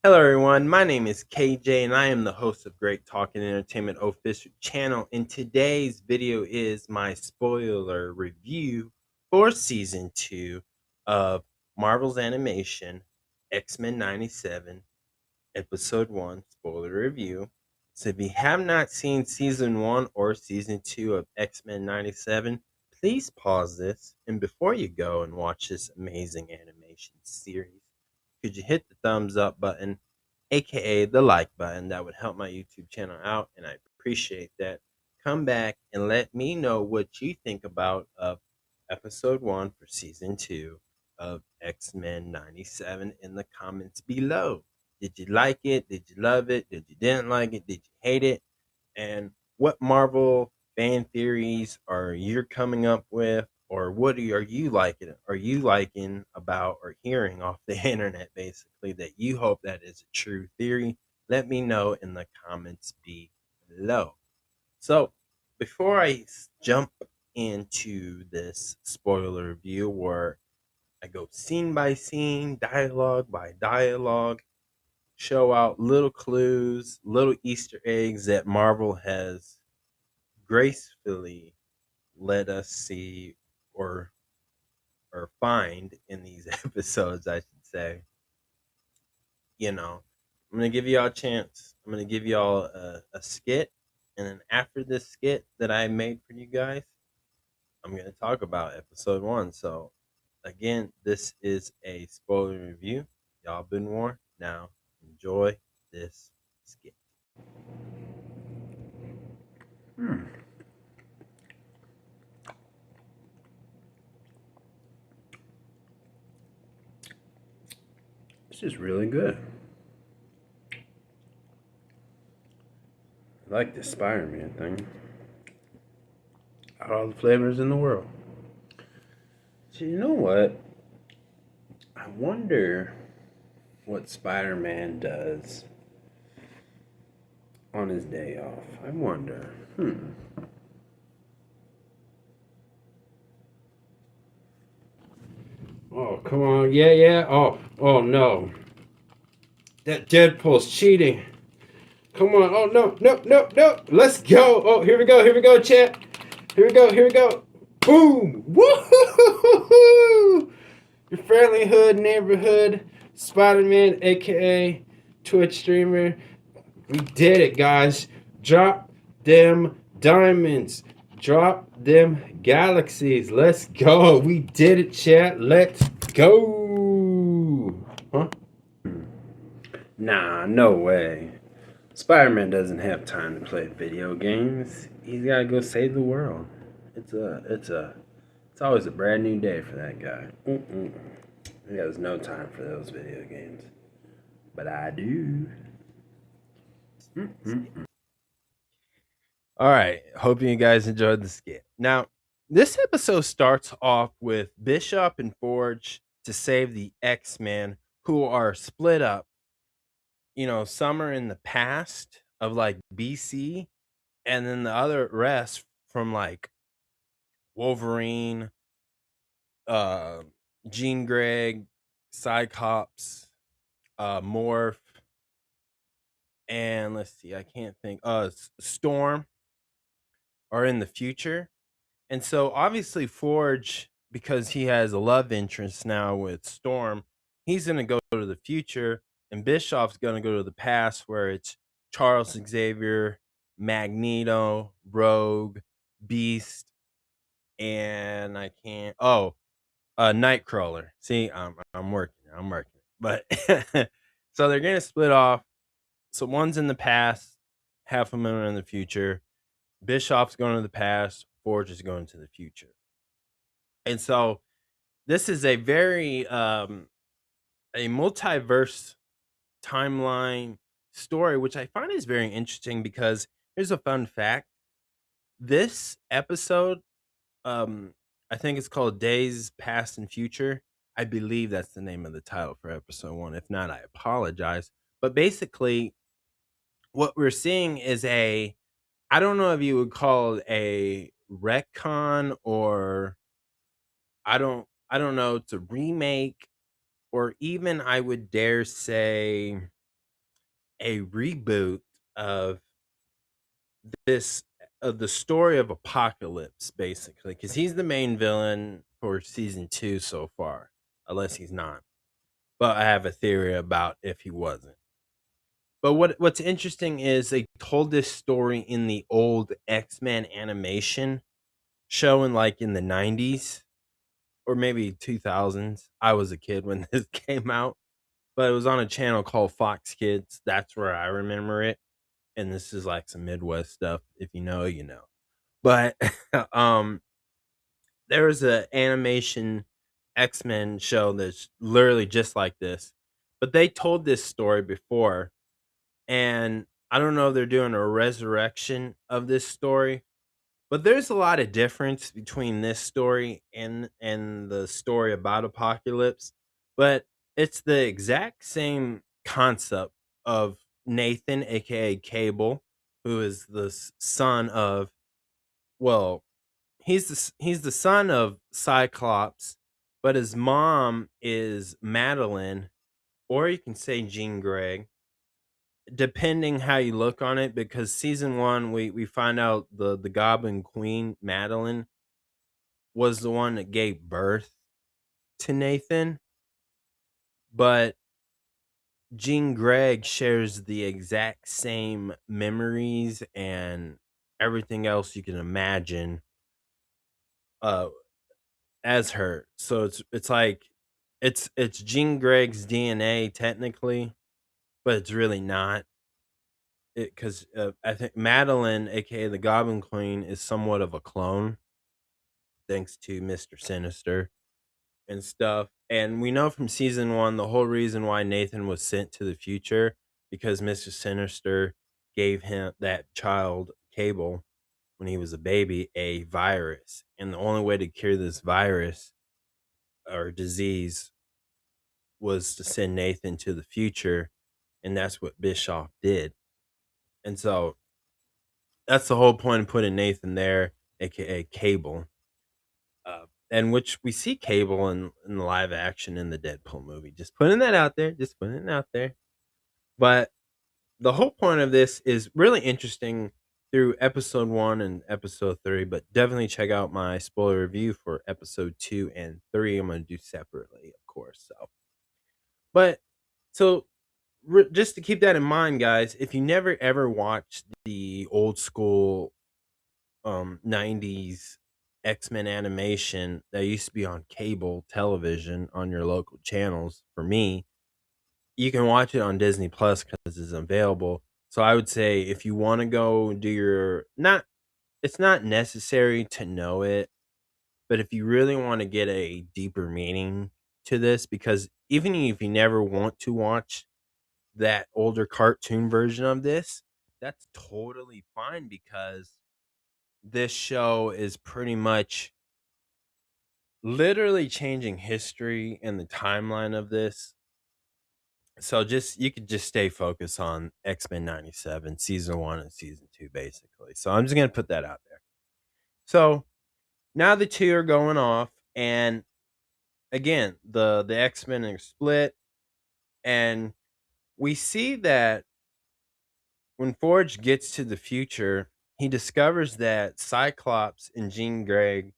Hello, everyone. My name is KJ, and I am the host of Great Talking Entertainment Official Channel. And today's video is my spoiler review for season 2 of Marvel's animation X Men '97, episode 1 spoiler review. So, if you have not seen season 1 or season 2 of X Men '97, please pause this. And before you go and watch this amazing animation series, could you hit the thumbs up button, aka the like button? That would help my YouTube channel out, and I appreciate that. Come back and let me know what you think about of episode 1 for season 2 of X-Men '97 in the comments below. Did you like it? Did you love it? Did you didn't like it? Did you hate it? And what Marvel fan theories are you coming up with, or are you liking? Are you liking about or hearing off the internet basically that you hope that is a true theory? Let me know in the comments below. So before jump into this spoiler review where I go scene by scene, dialogue by dialogue, show out little clues, little Easter eggs that Marvel has gracefully let us see or find in these episodes, I should say. I'm gonna give y'all a chance. I'm gonna give y'all a skit, and then after this skit that I made for you guys, I'm gonna talk about episode 1. So again, this is a spoiler review. Y'all been warned. Now enjoy this skit. Hmm. This is really good. I like this Spider-Man thing. All the flavors in the world. So you know what? I wonder what Spider-Man does on his day off. I wonder. Oh, come on. Yeah, yeah. Oh no. That Deadpool's cheating. Come on. Oh, no, no, no, no. Let's go. Oh, here we go, chat. Here we go, here we go. Boom. Woo! Your friendly hood neighborhood Spider-Man, aka Twitch streamer. We did it, guys. Drop them diamonds. Drop them galaxies. Let's go. We did it, chat. Let's go. Huh? Nah, no way. Spider-Man doesn't have time to play video games. He's gotta go save the world. It's always a brand new day for that guy. He has no time for those video games, but I do. All right. Hope you guys enjoyed the skit. Now, this episode starts off with Bishop and Forge to save the X-Men who are split up. Some are in the past of like BC, and then the other rest from like Wolverine, uh, Jean Grey, Cyclops, Morph, and let's see, I can't think. Storm are in the future. And so obviously Forge, because he has a love interest now with Storm, he's gonna go to the future, and Bischoff's gonna go to the past where it's Charles Xavier, Magneto, Rogue, Beast, and I can't Nightcrawler. See, I'm working. I'm working. But so they're gonna split off. So one's in the past, half of them are in the future. Bischoff's going to the past, Forge is going to the future. And so this is a very a multiverse timeline story, which I find is very interesting because here's a fun fact. This episode, um, I think it's called Days Past and Future. I believe that's the name of the title for episode 1. If not, I apologize. But basically, what we're seeing is I don't know if you would call it a retcon, or I don't know, it's a remake, or even I would dare say a reboot of this of the story of Apocalypse, basically, because he's the main villain for season 2 so far, unless he's not. But I have a theory about if he wasn't. But what's interesting is they told this story in the old X-Men animation show in the 90s or maybe 2000s. I was a kid when this came out, but it was on a channel called Fox Kids. That's where I remember it. And this is like some Midwest stuff. If you know, you know. But um there was a animation X-Men show that's literally just like this. But they told this story before, and I don't know if they're doing a resurrection of this story, but there's a lot of difference between this story and the story about Apocalypse. But it's the exact same concept of Nathan, aka Cable, who is the son of, well, he's the son of Cyclops, but his mom is Madeline, or you can say Jean Grey, depending how you look on it. Because season 1, we find out the Goblin Queen Madeline was the one that gave birth to Nathan, but Jean Grey shares the exact same memories and everything else you can imagine uh as her. So it's like it's Jean Grey's DNA technically, but it's really not. It Because I think Madeline, aka the Goblin Queen, is somewhat of a clone, thanks to Mister Sinister and stuff. And we know from season 1 the whole reason why Nathan was sent to the future, because Mister Sinister gave him that child Cable when he was a baby a virus, and the only way to cure this virus or disease was to send Nathan to the future, and that's what Bischoff did. And so that's the whole point of putting Nathan there, aka Cable. And which we see Cable in the live action in the Deadpool movie. Just putting that out there. Just putting it out there. But the whole point of this is really interesting through episode 1 and episode 3. But definitely check out my spoiler review for episode 2 and 3. I'm going to do separately, of course. But so just to keep that in mind, guys, if you never ever watched the old school 90s X-Men animation that used to be on cable television on your local channels, for me, you can watch it on Disney Plus because it's available. So I would say if you want to go do your not it's not necessary to know it, but if you really want to get a deeper meaning to this, because even if you never want to watch that older cartoon version of this, that's totally fine, because this show is pretty much literally changing history and the timeline of this. So just you could just stay focused on X-Men 97 season 1 and season 2 basically. So I'm just going to put that out there. So now the two are going off, and again, the X-Men are split, and we see that when Forge gets to the future, he discovers that Cyclops and Jean Grey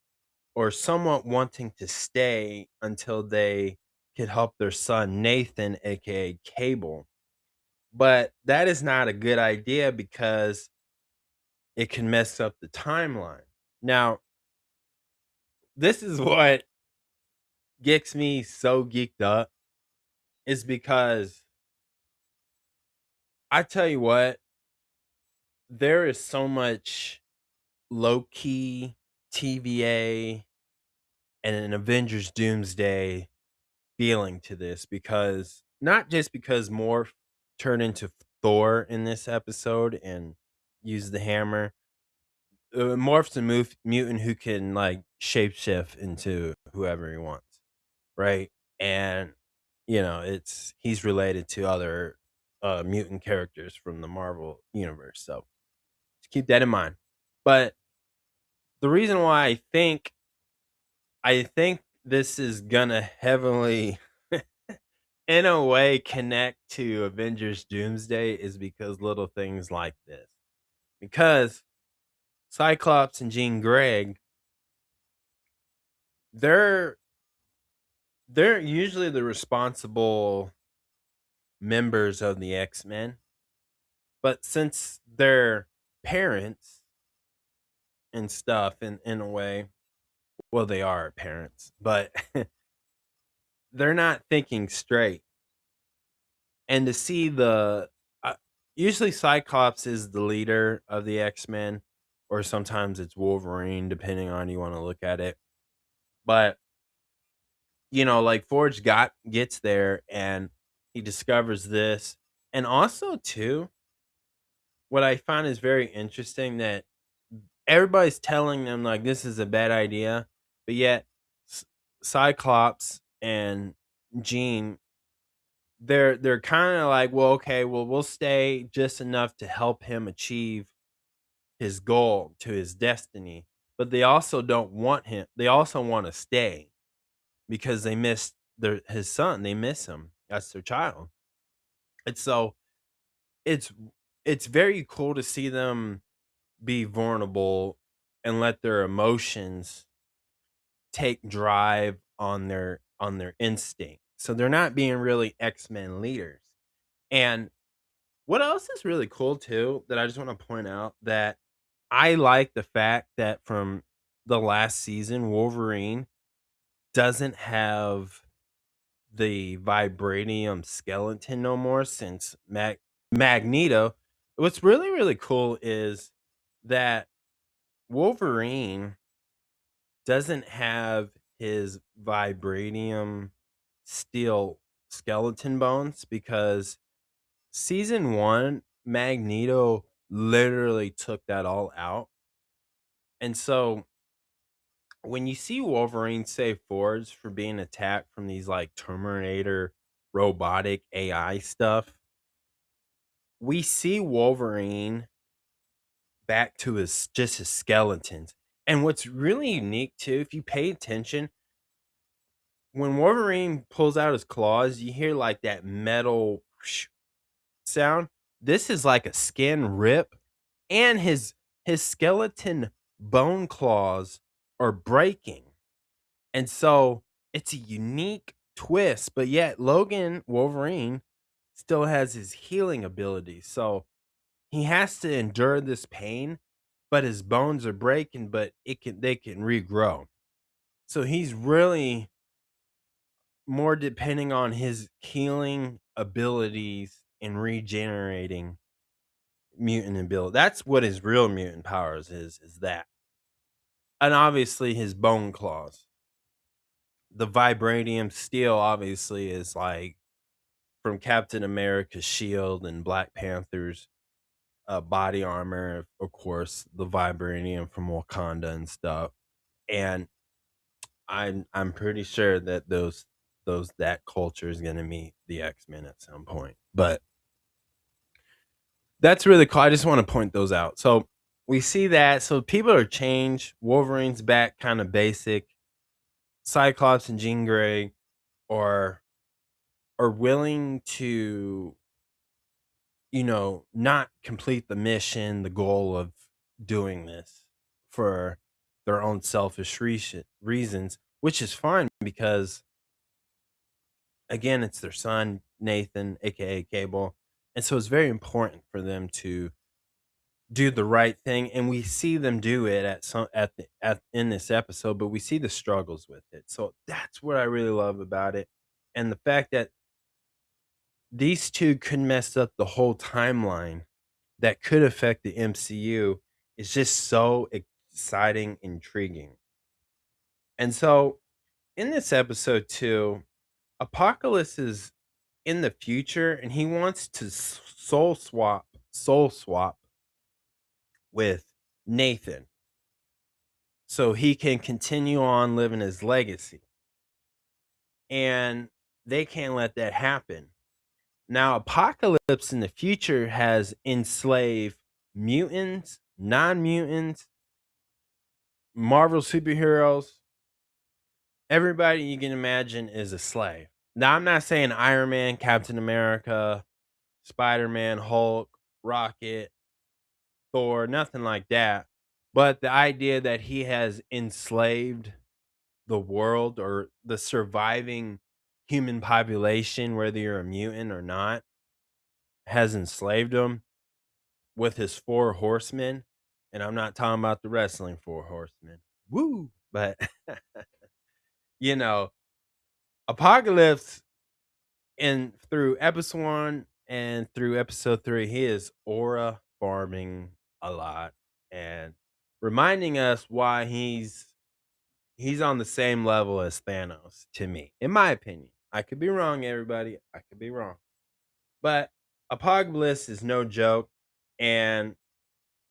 or somewhat wanting to stay until they could help their son Nathan, aka Cable. But that is not a good idea because it can mess up the timeline. Now, this is what gets me so geeked up, is because I tell you what, there is so much low key TVA and an Avengers Doomsday feeling to this, because not just because Morph turned into Thor in this episode and used the hammer. Morph's a mutant who can like shapeshift into whoever he wants, right? And he's related to other mutant characters from the Marvel universe, so just keep that in mind. But the reason why I think this is gonna heavily in a way connect to Avengers Doomsday is because little things like this. Because Cyclops and Jean Grey, they're they're usually the responsible members of the X-Men, but since they're parents and stuff in a way, well they are parents, but they're not thinking straight. And to see uh, usually Cyclops is the leader of the X-Men, or sometimes it's Wolverine depending on you want to look at it. But like Forge gets there and he discovers this. And also too, what I find is very interesting that everybody's telling them like this is a bad idea, but yet Cyclops and Jean, they're kind of like, well, okay, well, we'll stay just enough to help him achieve his goal to his destiny, but they also don't want him. They also want to stay because they miss his son. They miss him. That's their child. And so it's it's very cool to see them be vulnerable and let their emotions take drive on their instinct. So they're not being really X-Men leaders. And what else is really cool too that I just want to point out that I like the fact that from the last season Wolverine doesn't have the vibranium skeleton no more since Magneto. What's really cool is that Wolverine doesn't have his vibranium steel skeleton bones because season 1 Magneto literally took that all out. And so when you see Wolverine save Forge for being attacked from these like Terminator robotic AI stuff, we see Wolverine back to his skeletons. And what's really unique too, if you pay attention, when Wolverine pulls out his claws, you hear like that metal sound. This is like a skin rip, and his skeleton bone claws are breaking. And so it's a unique twist, but yet Logan Wolverine still has his healing ability. So he has to endure this pain, but his bones are breaking, but they can regrow. So he's really more depending on his healing abilities and regenerating mutant ability. That's what his real mutant powers is that. And obviously his bone claws. The vibranium steel obviously is like from Captain America's shield and Black Panther's body armor, of course, the vibranium from Wakanda and stuff. And I'm pretty sure that that culture is going to meet the X-Men at some point. But that's really cool. I just want to point those out. So we see that. So people are changed. Wolverine's back kind of basic. Cyclops and Jean Grey are willing to, not complete the mission, the goal of doing this for their own selfish reasons, which is fine because again, it's their son, Nathan, aka Cable. And so it's very important for them to do the right thing. And we see them do it in this episode, but we see the struggles with it. So that's what I really love about it. And the fact that these two could mess up the whole timeline that could affect the MCU is just so exciting, intriguing. And so in this episode too, Apocalypse is in the future and he wants to soul swap with Nathan so he can continue on living his legacy. And they can't let that happen. Now, Apocalypse in the future has enslaved mutants, non-mutants, Marvel superheroes. Everybody you can imagine is a slave. Now, I'm not saying Iron Man, Captain America, Spider Man, Hulk, Rocket, Thor, nothing like that. But the idea that he has enslaved the world or the surviving human population, whether you're a mutant or not, has enslaved them with his four horsemen. And I'm not talking about the wrestling four horsemen. Woo! But, you know, Apocalypse and through episode 1 and through episode 3, he is aura farming a lot and reminding us why he's on the same level as Thanos to me, in my opinion. I could be wrong, everybody. I could be wrong. But Apocalypse is no joke, and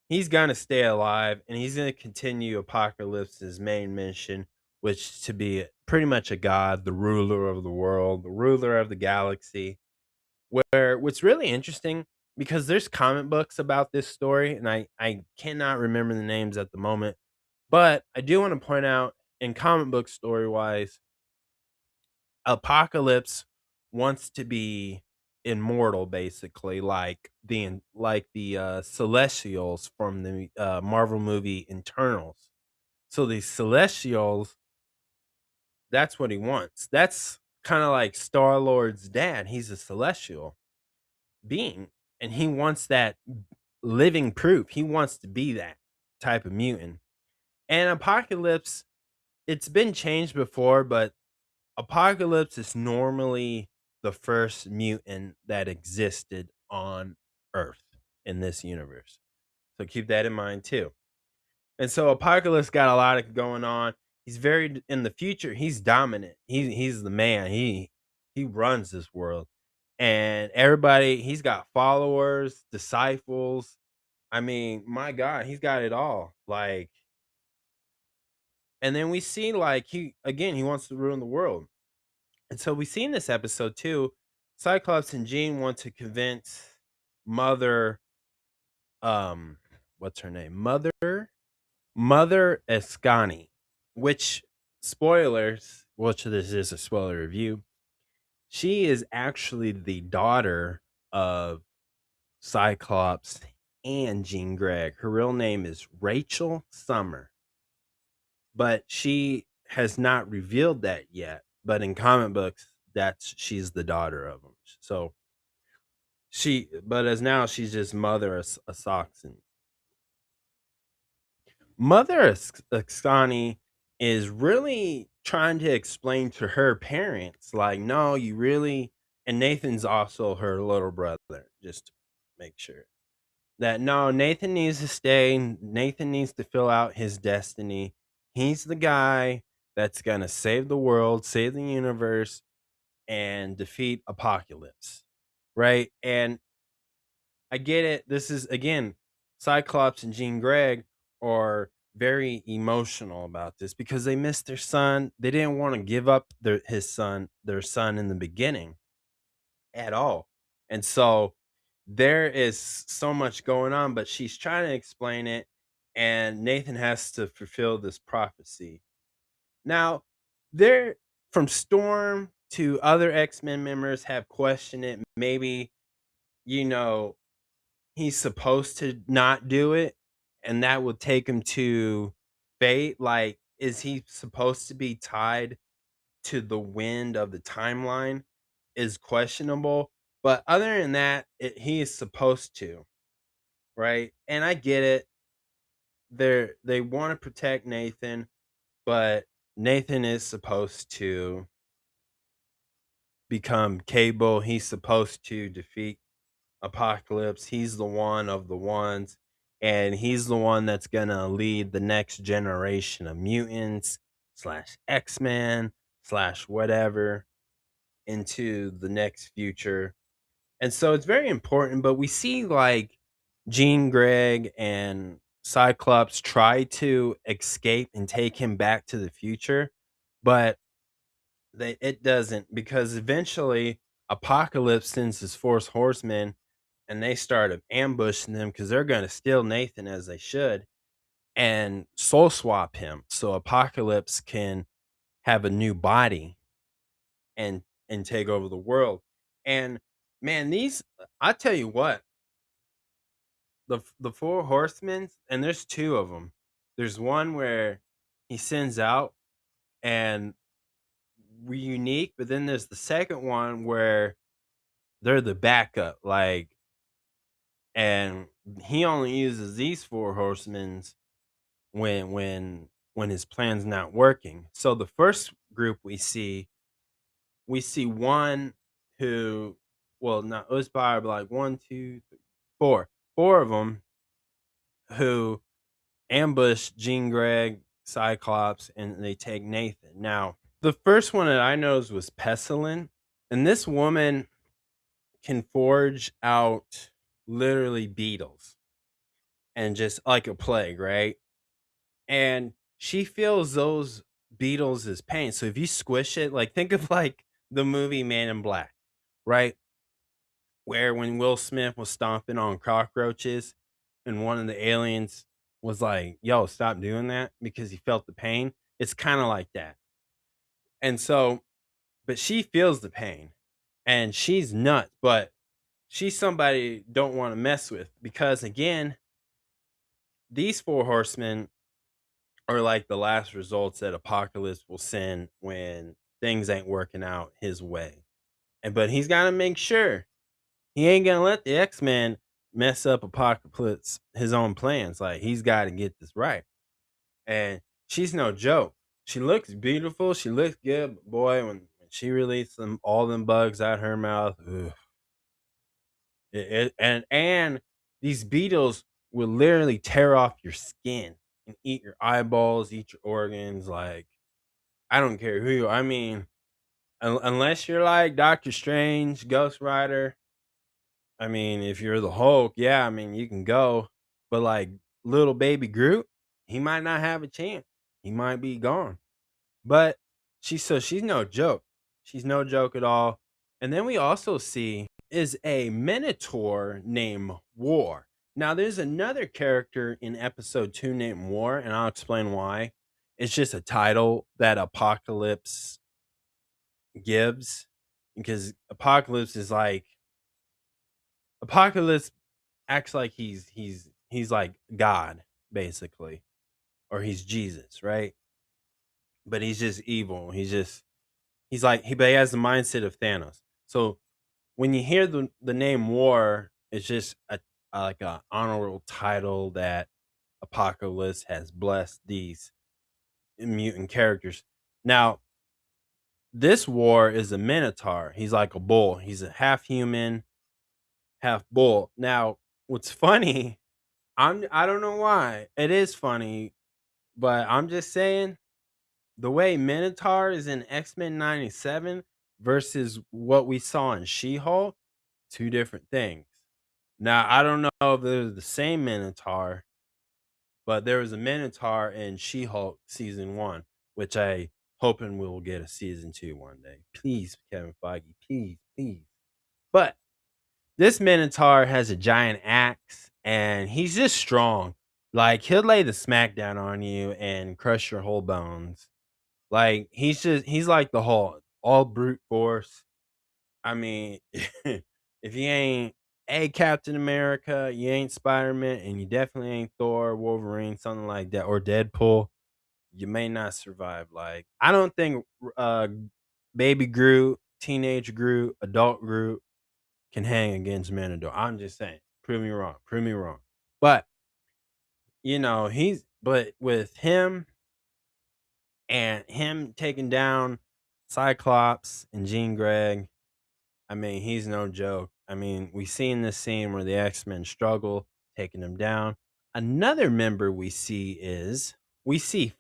he's gonna stay alive, and he's gonna continue Apocalypse's main mission, which to be pretty much a god, the ruler of the world, the ruler of the galaxy. Where what's really interesting, because there's comic books about this story, and I cannot remember the names at the moment, but I do want to point out in comic book story wise, Apocalypse wants to be immortal, basically, like the Celestials from the Marvel movie Eternals. So the Celestials, that's what he wants. That's kind of like Star Lord's dad. He's a Celestial being, and he wants that living proof. He wants to be that type of mutant. And Apocalypse, it's been changed before, but Apocalypse is normally the first mutant that existed on Earth in this universe. So keep that in mind too. And so Apocalypse got a lot of going on. He's very in the future. He's dominant. He's the man. He runs this world, and everybody. He's got followers, disciples. I mean, my God, he's got it all. Like, and then we see like he wants to ruin the world. And so we see in this episode too, Cyclops and Jean want to convince Mother, um, what's her name? Mother Escani, which spoilers, which this is a spoiler review. She is actually the daughter of Cyclops and Jean Grey. Her real name is Rachel Summer, but she has not revealed that yet. But in comic books, she's the daughter of them. So but as now she's just Mother Asaxan. Mother Ascani is really trying to explain to her parents, like, no, you really, and Nathan's also her little brother, just to make sure that no, Nathan needs to stay. Nathan needs to fill out his destiny. He's the guy that's going to save the world, save the universe, and defeat Apocalypse. Right. And I get it. This is again, Cyclops and Jean Grey are very emotional about this because they missed their son. They didn't want to give up their son in the beginning at all. And so there is so much going on, but she's trying to explain it, and Nathan has to fulfill this prophecy. Now, there from Storm to other X-Men members have questioned it. Maybe, you know, he's supposed to not do it, and that would take him to fate. Like, is he supposed to be tied to the wind of the timeline? Is questionable. But other than that, he is supposed to, right? And I get it. They want to protect Nathan, but Nathan is supposed to become Cable. He's supposed to defeat Apocalypse. He's the one of the ones, and he's the one that's gonna lead the next generation of mutants slash X-Men slash whatever into the next future. And so it's very important, but we see like Jean Grey and Cyclops try to escape and take him back to the future, but it doesn't, because eventually Apocalypse sends his Force Horsemen and they start ambushing them because they're going to steal Nathan, as they should, and soul swap him so Apocalypse can have a new body and and take over the world. And man, these I tell you what, the four horsemen, and there's two of them. There's one where he sends out and we unique, but then there's the second one where they're the backup, like, and he only uses these four horsemen when his plan's not working. So the first group we see one who, well, not it was by like one, two, three, four of them who ambush Jean Grey, Cyclops, and they take Nathan. Now, the first one that I knows was Pestilent, and this woman can forge out literally beetles and just like a plague, right? And she feels those beetles as pain. So if you squish it, like think of like the movie Man in Black, right? Where when Will Smith was stomping on cockroaches and one of the aliens was like, yo, stop doing that because he felt the pain. It's kind of like that. And so, but she feels the pain and she's nuts, but she's somebody don't want to mess with because again, these four horsemen are like the last results that Apocalypse will send when things ain't working out his way. And but he's got to make sure he ain't gonna let the X-Men mess up Apocalypse his own plans. Like he's got to get this right. And she's no joke. She looks beautiful. She looks good. But boy, when she released them all them bugs out her mouth, ugh, and these beetles will literally tear off your skin and eat your eyeballs, eat your organs. Like I don't care who you. I mean, unless you're like Doctor Strange, Ghost Rider. I mean, if you're the Hulk, yeah, I mean you can go, but like little baby Groot, he might not have a chance. He might be gone. But she's no joke. She's no joke at all. And then we also see is a Minotaur named War. Now there's another character in episode 2 named War, and I'll explain why. It's just a title that Apocalypse gives because Apocalypse is like Apocalypse acts like he's like God basically, or he's Jesus, right? But he's just evil. He's like but he has the mindset of Thanos. So when you hear the name War, it's just like a honorable title that Apocalypse has blessed these mutant characters. Now, this War is a Minotaur. He's like a bull. He's a half human, half bull. Now, what's funny, I don't know why. It is funny, but I'm just saying the way Minotaur is in X-Men 97 versus what we saw in She-Hulk, two different things. Now, I don't know if they're the same Minotaur, but there was a Minotaur in She-Hulk season 1, which I hoping we'll get a season 2 one day. Please, Kevin Feige, please, please. But this Minotaur has a giant axe and he's just strong. Like he'll lay the smackdown on you and crush your whole bones. Like he's like the Hulk, all brute force. I mean, if you ain't a Captain America, you ain't Spider Man, and you definitely ain't Thor, Wolverine, something like that, or Deadpool, you may not survive. Like I don't think Baby Groot, Teenage Groot, Adult Groot can hang against Manador. I'm just saying, prove me wrong, prove me wrong. But but with him and him taking down Cyclops and Jean Grey, I mean, he's no joke. I mean, we seen this scene where the X-Men struggle, taking him down. Another member we see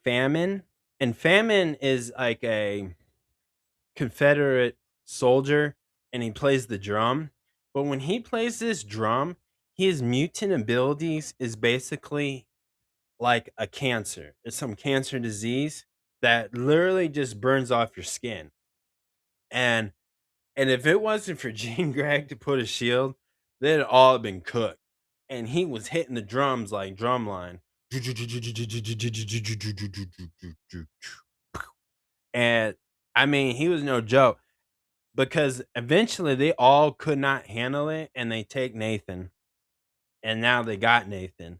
Famine, and Famine is like a Confederate soldier, and he plays the drum. But when he plays this drum, his mutant abilities is basically like a cancer. It's some cancer disease that literally just burns off your skin. And if it wasn't for Gene Greg to put a shield, they'd all have been cooked. And he was hitting the drums like drumline. And I mean, he was no joke. because eventually they all could not handle it and they take Nathan, and now they got Nathan.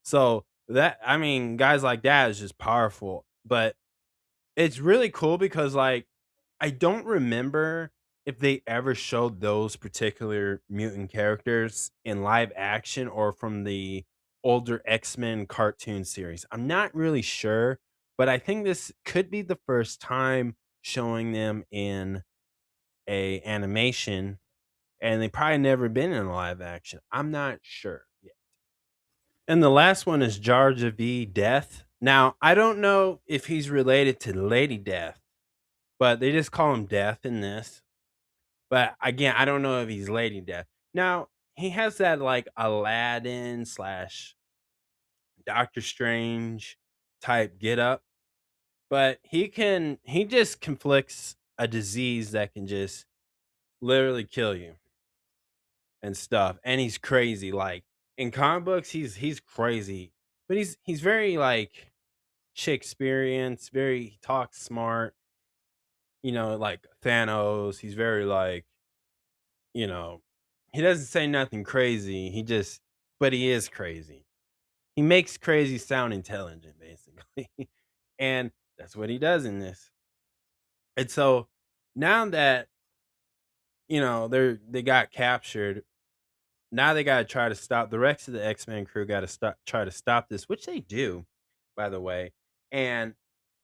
So that, I mean, guys like that is just powerful. But it's really cool because like I don't remember if they ever showed those particular mutant characters in live action or from the older X-Men cartoon series. I'm not really sure, but I think this could be the first time showing them in a animation, and they probably never been in live action. I'm not sure yet. And the last one is Jar V Death. Now, I don't know if he's related to Lady Death, but they just call him Death in this. But again, I don't know if he's Lady Death. Now, he has that like Aladdin slash Doctor Strange type get up, but he just conflicts a disease that can just literally kill you and stuff. And he's crazy. Like in comic books, he's crazy, but he's very like Shakespearean. Very, he talks smart. Like Thanos. He's very like, you know, he doesn't say nothing crazy. But he is crazy. He makes crazy sound intelligent, basically, and that's what he does in this. And so now that they got captured, now they got to try to stop the rest of the X-Men crew. Got to try to stop this, which they do, by the way. And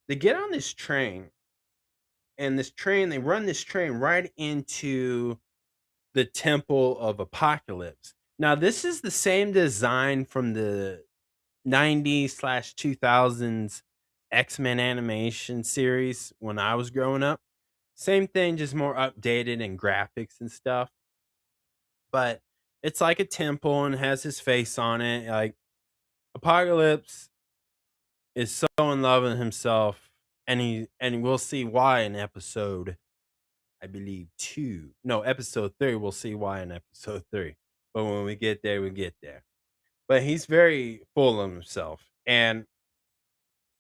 they get on this train, and they run this train right into the Temple of Apocalypse. Now, this is the same design from the 90s slash 2000s X-Men animation series when I was growing up. Same thing, just more updated and graphics and stuff. But it's like a temple and has his face on it. Like Apocalypse is so in love with himself, and we'll see why in episode, I believe, 2. No, episode 3. We'll see why in episode 3. But when we get there, we get there. But he's very full of himself. And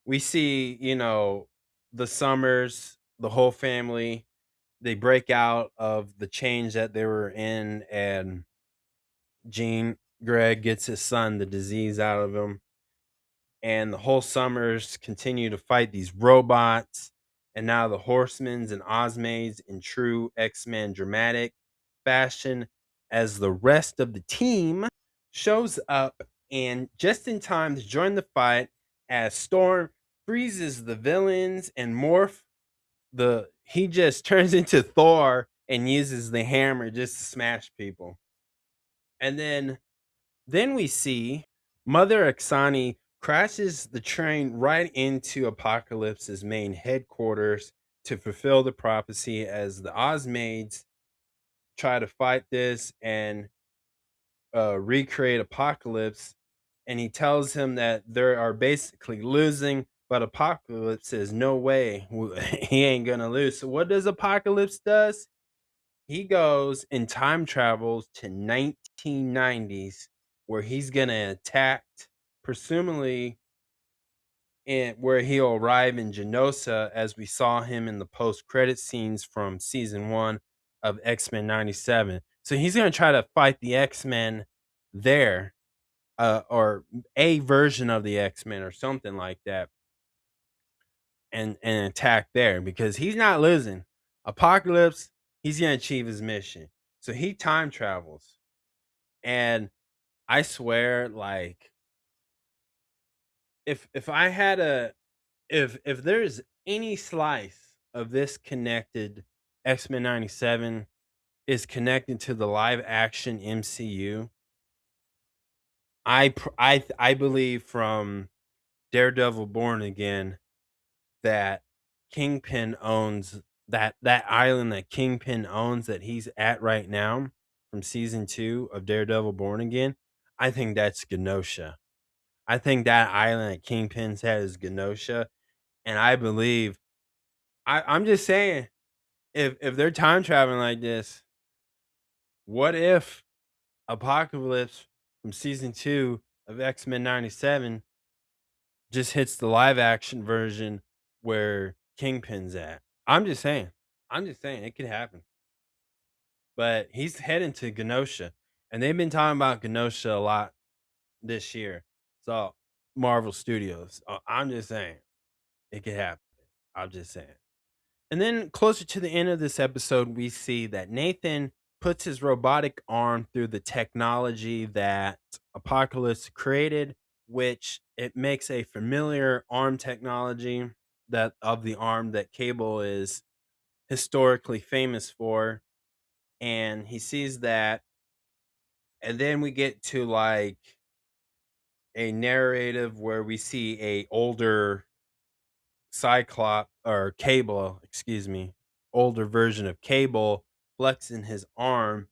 we see, the Summers, the whole family, they break out of the change that they were in, and Jean Greg gets his son the disease out of him, and the whole Summers continue to fight these robots, and now the Horsemans and Osmaids in true X-Men dramatic fashion, as the rest of the team shows up and just in time to join the fight as Storm freezes the villains and he just turns into Thor and uses the hammer just to smash people. And then we see Mother Ixani crashes the train right into Apocalypse's main headquarters to fulfill the prophecy as the Osmaids try to fight this and recreate Apocalypse. And he tells him that they are basically losing, but Apocalypse says, no way, he ain't gonna lose. So what does Apocalypse does? He goes and time travels to 1990s where he's gonna attack, presumably where he'll arrive in Genosha, as we saw him in the post-credit scenes from season 1 of X-Men 97. So he's gonna try to fight the X-Men there, or a version of the X-Men or something like that, and attack there because he's not losing. Apocalypse, he's gonna achieve his mission. So he time travels. And I swear, like, if I had a if there's any slice of this connected, X-Men 97 is connected to the live action MCU, I believe from Daredevil Born Again that Kingpin owns that island that Kingpin owns that he's at right now from season 2 of Daredevil Born Again. I think that's Genosha. I think that island that Kingpin's at is Genosha, and I believe I'm just saying, if they're time traveling like this, what if Apocalypse from season 2 of X-Men 97 just hits the live action version where Kingpin's at? I'm just saying. I'm just saying it could happen. but he's heading to Genosha, and they've been talking about Genosha a lot this year. So Marvel Studios, I'm just saying it could happen. I'm just saying. And then closer to the end of this episode, we see that Nathan puts his robotic arm through the technology that Apocalypse created, which it makes a familiar arm technology that of the arm that Cable is historically famous for. And he sees that, and then we get to like a narrative where we see a older Cyclops or Cable, excuse me, older version of Cable flexing his arm.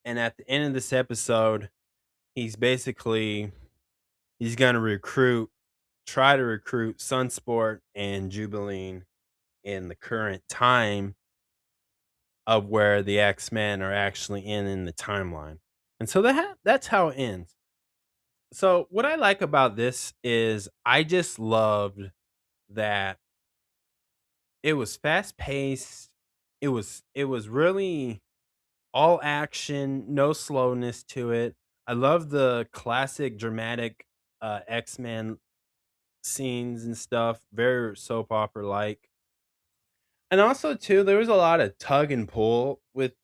And at the end of this episode, he's basically he's gonna try to recruit Sunsport and Jubilee in the current time of where the X-Men are actually in the timeline. And so that's how it ends. So what I like about this is I just loved that it was fast paced. It was really all action, no slowness to it. I love the classic dramatic X-Men scenes and stuff, very soap opera like. And also too, there was a lot of tug and pull with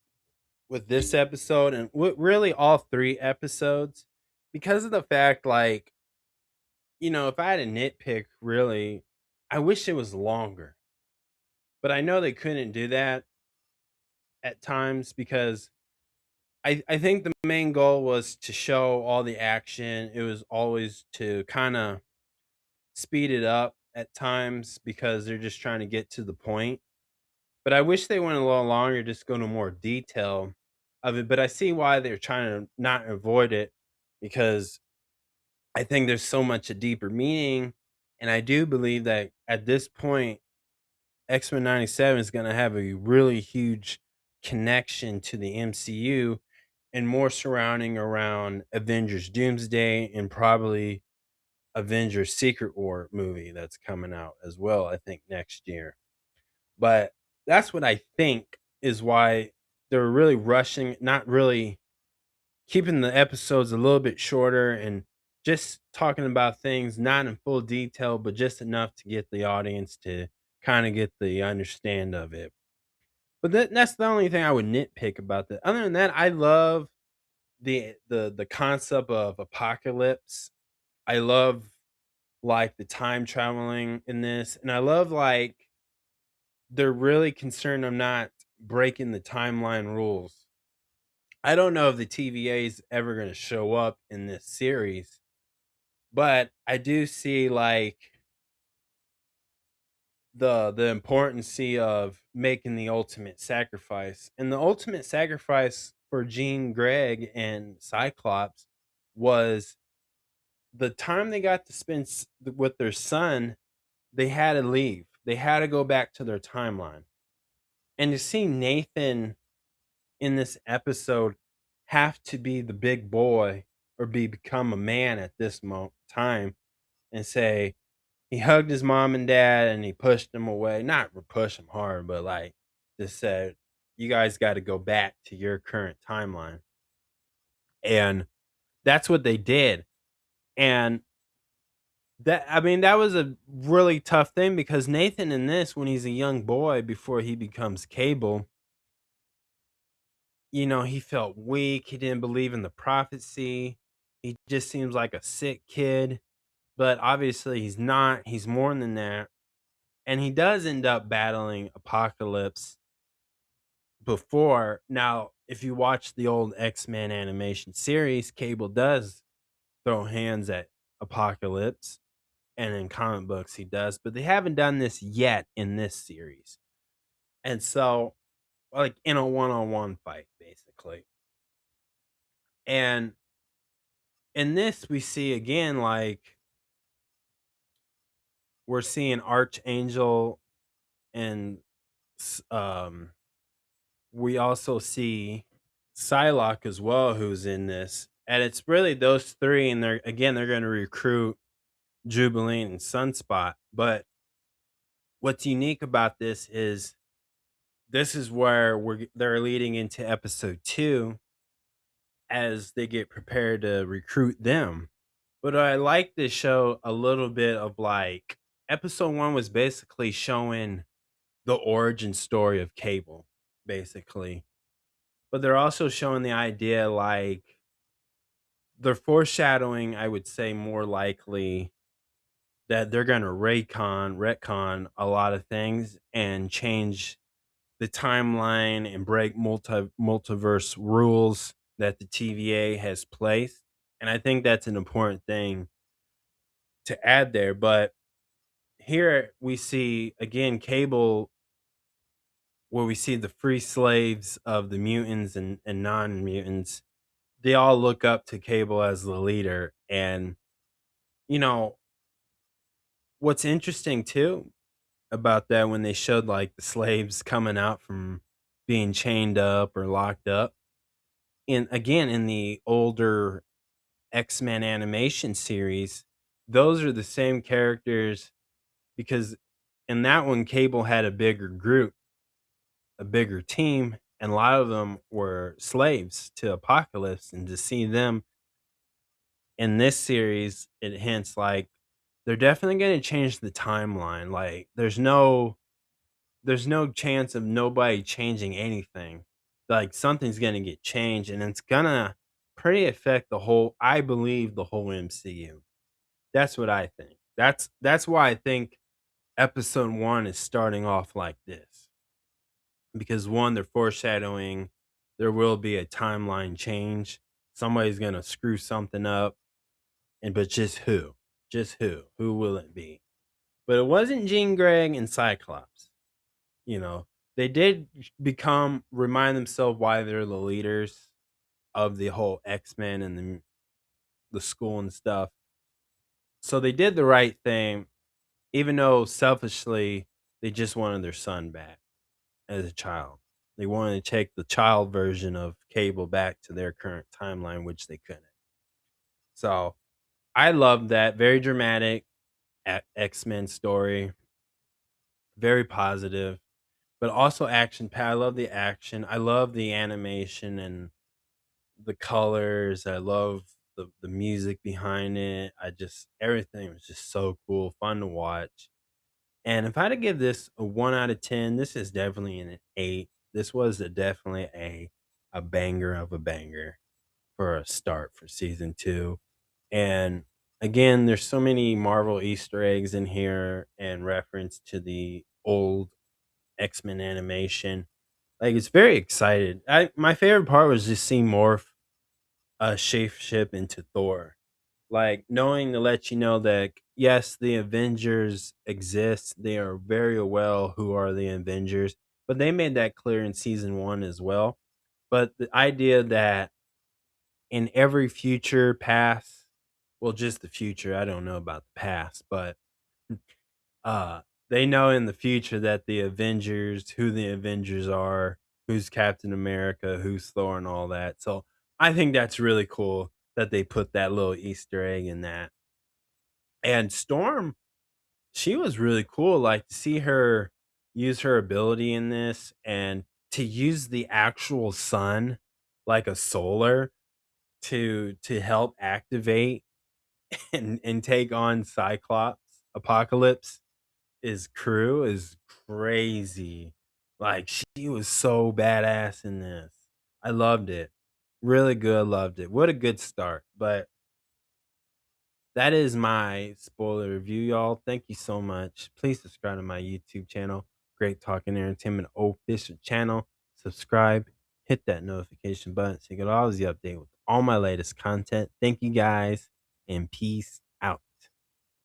this episode and really all three episodes because of the fact like, if I had a nitpick really, I wish it was longer. But I know they couldn't do that at times because I think the main goal was to show all the action. It was always to kind of speed it up at times because they're just trying to get to the point. But I wish they went a little longer, just go into more detail of it. But I see why they're trying to not avoid it because I think there's so much a deeper meaning. And I do believe that at this point, X-Men 97 is going to have a really huge connection to the MCU and more surrounding around Avengers Doomsday and probably Avengers Secret War movie that's coming out as well, I think next year. But that's what I think is why they're really rushing, not really keeping the episodes a little bit shorter and just talking about things not in full detail, but just enough to get the audience to kind of get the understand of it. But that's the only thing I would nitpick about that. Other than that, I love the concept of apocalypse. I love like the time traveling in this, and I love like they're really concerned I'm not breaking the timeline rules. I don't know if the TVA is ever going to show up in this series, but I do see like the importance of making the ultimate sacrifice. And the ultimate sacrifice for Jean Grey and Cyclops was the time they got to spend with their son. They had to leave. They had to go back to their timeline. And to see Nathan in this episode have to be the big boy or become a man at this time and say he hugged his mom and dad and he pushed them away, not push them hard, but like just said you guys got to go back to your current timeline. And that's what they did. And that was a really tough thing because Nathan in this, when he's a young boy before he becomes Cable, he felt weak. He didn't believe in the prophecy. He just seems like a sick kid. But obviously he's not. He's more than that. And he does end up battling Apocalypse before. Now, if you watch the old X-Men animation series, Cable does throw hands at Apocalypse. And in comic books he does, but they haven't done this yet in this series. And so, like in a one-on-one fight, basically. And in this, we see again, like we're seeing Archangel, and we also see Psylocke as well, who's in this. And it's really those three, and they're going to recruit Jubilee and Sunspot. But what's unique about this is this is where they're leading into episode 2 as they get prepared to recruit them. But I like this show a little bit of like episode 1 was basically showing the origin story of Cable, basically. But they're also showing the idea like they're foreshadowing, I would say more likely that they're going to retcon a lot of things and change the timeline and break multiverse rules that the TVA has placed. And I think that's an important thing to add there. But here we see again Cable, where we see the free slaves of the mutants and non mutants. They all look up to Cable as the leader. And, you know, what's interesting too about that when they showed like the slaves coming out from being chained up or locked up. And again, in the older X-Men animation series, those are the same characters because in that one, Cable had a bigger group, a bigger team, and a lot of them were slaves to Apocalypse. And to see them in this series, it hints like they're definitely going to change the timeline. Like, there's no chance of nobody changing anything. Like something's gonna get changed, and it's gonna pretty affect the whole. I believe the whole MCU. That's what I think. That's why I think episode 1 is starting off like this because one, they're foreshadowing there will be a timeline change. Somebody's gonna screw something up, and but just who? Just who? Who will it be? But it wasn't Jean Grey and Cyclops. You know, they did remind themselves why they're the leaders of the whole X-Men and the school and stuff. So they did the right thing, even though selfishly they just wanted their son back as a child. They wanted to take the child version of Cable back to their current timeline, which they couldn't. So I love that. Very dramatic X-Men story. Very positive, but also action packed. I love the action. I love the animation and the colors. I love the music behind it. I just everything was just so cool, fun to watch. And if I had to give this a 1 out of 10, this is definitely an 8. This was definitely a banger of a banger for a start for season 2. And again, there's so many Marvel Easter eggs in here and reference to the old X-Men animation. Like it's very excited. My favorite part was just seeing Morph shapeship into Thor. Like knowing to let you know that yes, the Avengers exist. They are very well who are the Avengers, but they made that clear in season 1 as well. But the idea that in every future past, well, just the future, I don't know about the past, but uh they know in the future that the Avengers, who the Avengers are, who's Captain America, who's Thor, and all that. So I think that's really cool that they put that little Easter egg in that. And Storm, she was really cool. Like to see her use her ability in this and to use the actual sun like a solar to help activate and take on Cyclops Apocalypse is crew is crazy. Like she was so badass in this. I loved it. Really good, loved it. What a good start. But that is my spoiler review, y'all. Thank you so much. Please subscribe to my YouTube channel, Great Talking Entertainment official channel. Subscribe, hit that notification button so you get always the update with all my latest content. Thank you guys, and peace